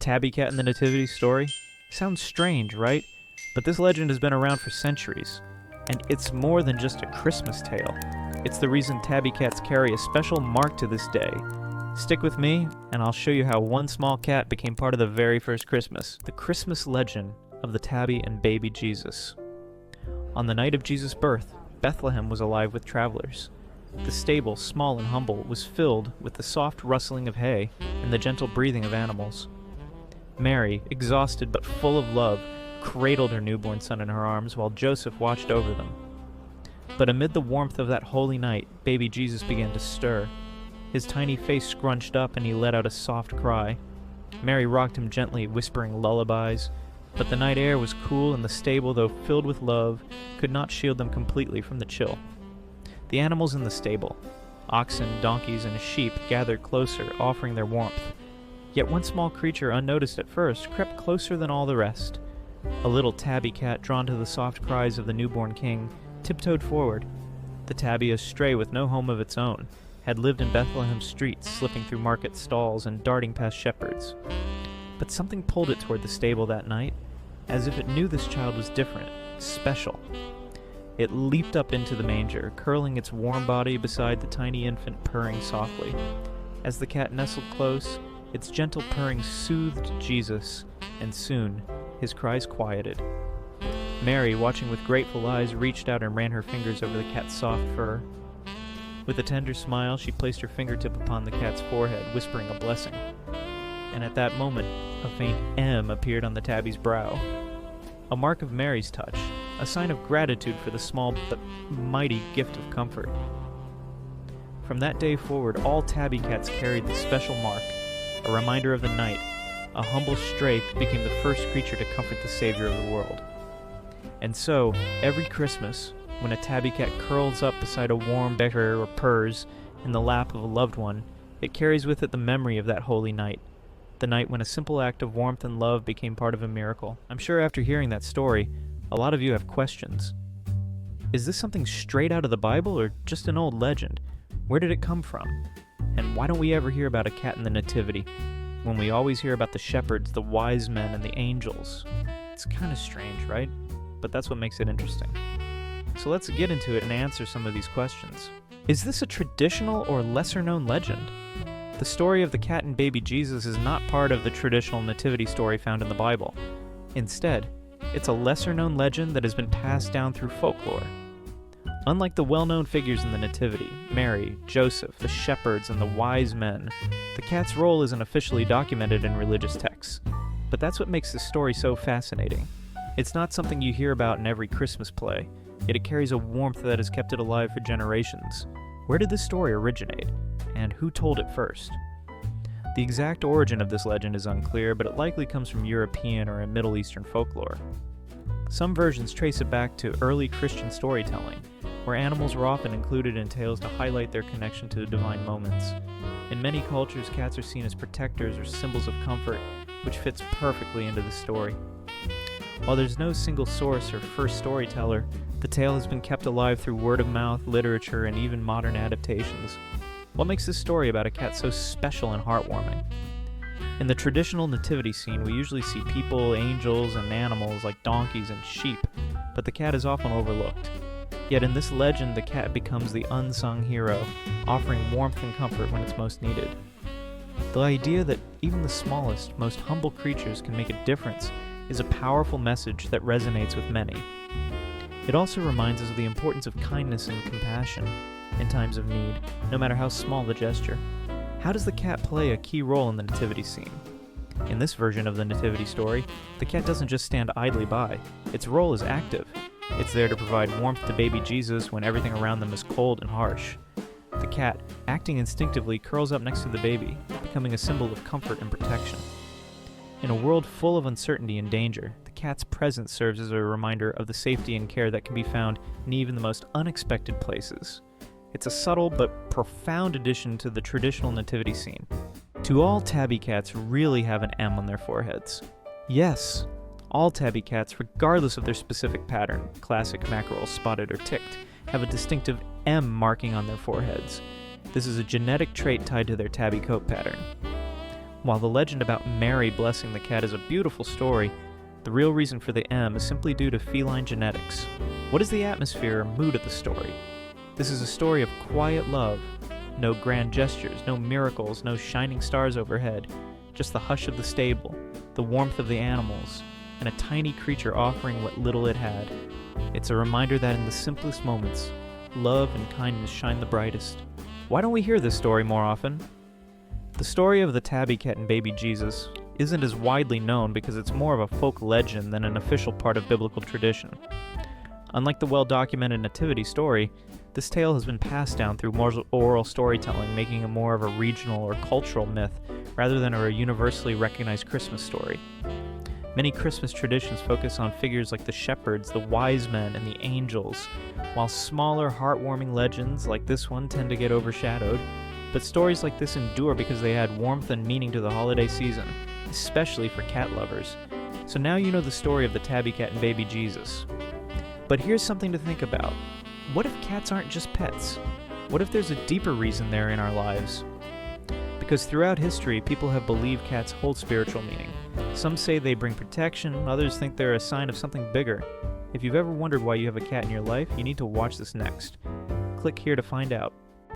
tabby cat in the nativity story? Sounds strange, right? But this legend has been around for centuries, and it's more than just a Christmas tale. It's the reason tabby cats carry a special mark to this day. Stick with me, and I'll show you how one small cat became part of the very first Christmas. The Christmas legend of the tabby and baby Jesus. On the night of Jesus' birth, Bethlehem was alive with travelers. The stable, small and humble, was filled with the soft rustling of hay and the gentle breathing of animals. Mary, exhausted but full of love, cradled her newborn son in her arms while Joseph watched over them. But amid the warmth of that holy night, baby Jesus began to stir. His tiny face scrunched up and he let out a soft cry. Mary rocked him gently, whispering lullabies, but the night air was cool and the stable, though filled with love, could not shield them completely from the chill. The animals in the stable, oxen, donkeys, and sheep, gathered closer, offering their warmth. Yet one small creature, unnoticed at first, crept closer than all the rest. A little tabby cat, drawn to the soft cries of the newborn king, tiptoed forward. The tabby, a stray with no home of its own, had lived in Bethlehem's streets, slipping through market stalls and darting past shepherds. But something pulled it toward the stable that night, as if it knew this child was different, special. It leaped up into the manger, curling its warm body beside the tiny infant, purring softly. As the cat nestled close, its gentle purring soothed Jesus, and soon his cries quieted. Mary, watching with grateful eyes, reached out and ran her fingers over the cat's soft fur. With a tender smile, she placed her fingertip upon the cat's forehead, whispering a blessing. And at that moment, a faint M appeared on the tabby's brow. A mark of Mary's touch, a sign of gratitude for the small but mighty gift of comfort. From that day forward, all tabby cats carried the special mark, a reminder of the night. A humble stray became the first creature to comfort the Savior of the world. And so, every Christmas, when a tabby cat curls up beside a warm bear or purrs in the lap of a loved one, it carries with it the memory of that holy night, the night when a simple act of warmth and love became part of a miracle. I'm sure after hearing that story, a lot of you have questions. Is this something straight out of the Bible or just an old legend? Where did it come from? And why don't we ever hear about a cat in the nativity, when we always hear about the shepherds, the wise men, and the angels? It's kind of strange, right? But that's what makes it interesting. So let's get into it and answer some of these questions. Is this a traditional or lesser-known legend? The story of the cat and baby Jesus is not part of the traditional nativity story found in the Bible. Instead, it's a lesser-known legend that has been passed down through folklore. Unlike the well-known figures in the nativity, Mary, Joseph, the shepherds, and the wise men, the cat's role isn't officially documented in religious texts. But that's what makes this story so fascinating. It's not something you hear about in every Christmas play, yet it carries a warmth that has kept it alive for generations. Where did this story originate, and who told it first? The exact origin of this legend is unclear, but it likely comes from European or Middle Eastern folklore. Some versions trace it back to early Christian storytelling, where animals were often included in tales to highlight their connection to the divine moments. In many cultures, cats are seen as protectors or symbols of comfort, which fits perfectly into the story. While there's no single source or first storyteller, the tale has been kept alive through word-of-mouth, literature, and even modern adaptations. What makes this story about a cat so special and heartwarming? In the traditional nativity scene, we usually see people, angels, and animals like donkeys and sheep, but the cat is often overlooked. Yet in this legend, the cat becomes the unsung hero, offering warmth and comfort when it's most needed. The idea that even the smallest, most humble creatures can make a difference is a powerful message that resonates with many. It also reminds us of the importance of kindness and compassion in times of need, no matter how small the gesture. How does the cat play a key role in the nativity scene? In this version of the nativity story, the cat doesn't just stand idly by. Its role is active. It's there to provide warmth to baby Jesus when everything around them is cold and harsh. The cat, acting instinctively, curls up next to the baby, becoming a symbol of comfort and protection. In a world full of uncertainty and danger, the cat's presence serves as a reminder of the safety and care that can be found in even the most unexpected places. It's a subtle but profound addition to the traditional nativity scene. Do all tabby cats really have an M on their foreheads? Yes, all tabby cats, regardless of their specific pattern, classic, mackerel, spotted, or ticked, have a distinctive M marking on their foreheads. This is a genetic trait tied to their tabby coat pattern. While the legend about Mary blessing the cat is a beautiful story, the real reason for the M is simply due to feline genetics. What is the atmosphere or mood of the story? This is a story of quiet love. No grand gestures, no miracles, no shining stars overhead. Just the hush of the stable, the warmth of the animals, and a tiny creature offering what little it had. It's a reminder that in the simplest moments, love and kindness shine the brightest. Why don't we hear this story more often? The story of the tabby cat and baby Jesus isn't as widely known because it's more of a folk legend than an official part of biblical tradition. Unlike the well-documented nativity story, this tale has been passed down through more oral storytelling, making it more of a regional or cultural myth rather than a universally recognized Christmas story. Many Christmas traditions focus on figures like the shepherds, the wise men, and the angels, while smaller, heartwarming legends like this one tend to get overshadowed. But stories like this endure because they add warmth and meaning to the holiday season, especially for cat lovers. So now you know the story of the tabby cat and baby Jesus. But here's something to think about. What if cats aren't just pets? What if there's a deeper reason they're in our lives? Because throughout history, people have believed cats hold spiritual meaning. Some say they bring protection, others think they're a sign of something bigger. If you've ever wondered why you have a cat in your life, you need to watch this next. Click here to find out.